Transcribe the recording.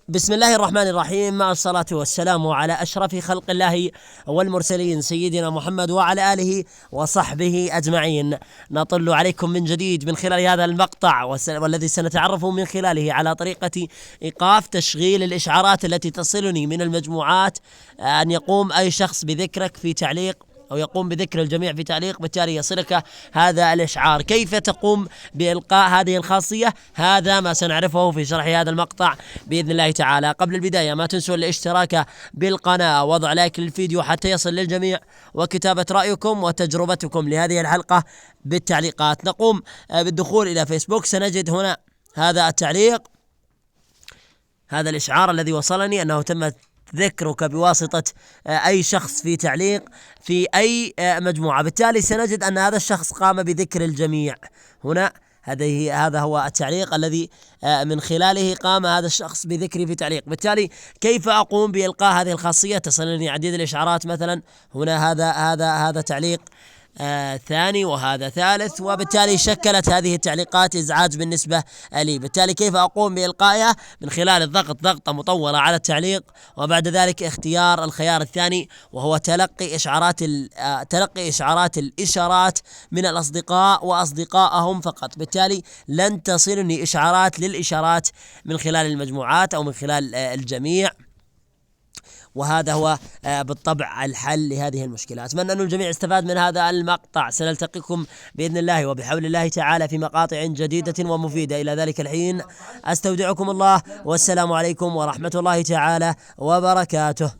بسم الله الرحمن الرحيم، مع الصلاة والسلام على أشرف خلق الله والمرسلين سيدنا محمد وعلى آله وصحبه أجمعين. نطل عليكم من جديد من خلال هذا المقطع والذي سنتعرف من خلاله على طريقة إيقاف تشغيل الإشعارات التي تصلني من المجموعات، أن يقوم أي شخص بذكرك في تعليق أو يقوم بذكر الجميع في تعليق، بالتالي يصلك هذا الإشعار. كيف تقوم بإلقاء هذه الخاصية؟ هذا ما سنعرفه في شرح هذا المقطع بإذن الله تعالى. قبل البداية ما تنسوا الاشتراك بالقناة ووضع لايك للفيديو حتى يصل للجميع، وكتابة رأيكم وتجربتكم لهذه الحلقة بالتعليقات. نقوم بالدخول إلى فيسبوك، سنجد هنا هذا التعليق، هذا الإشعار الذي وصلني أنه تم ذكرك بواسطة أي شخص في تعليق في أي مجموعة، بالتالي سنجد أن هذا الشخص قام بذكر الجميع. هنا هذا هو التعليق الذي من خلاله قام هذا الشخص بذكري في تعليق. بالتالي كيف أقوم بإلقاء هذه الخاصية؟ تصلني عديد الإشعارات، مثلا هنا هذا تعليق ثاني وهذا ثالث، وبالتالي شكلت هذه التعليقات إزعاج بالنسبة لي. بالتالي كيف أقوم بإلقائها؟ من خلال الضغط ضغطة مطولة على التعليق، وبعد ذلك اختيار الخيار الثاني وهو تلقي إشعارات الإشارات من الأصدقاء وأصدقائهم فقط. بالتالي لن تصلني إشعارات للإشارات من خلال المجموعات أو من خلال الجميع، وهذا هو بالطبع الحل لهذه المشكلة. أتمنى أن الجميع استفاد من هذا المقطع. سنلتقيكم بإذن الله وبحول الله تعالى في مقاطع جديدة ومفيدة. إلى ذلك الحين أستودعكم الله، والسلام عليكم ورحمة الله تعالى وبركاته.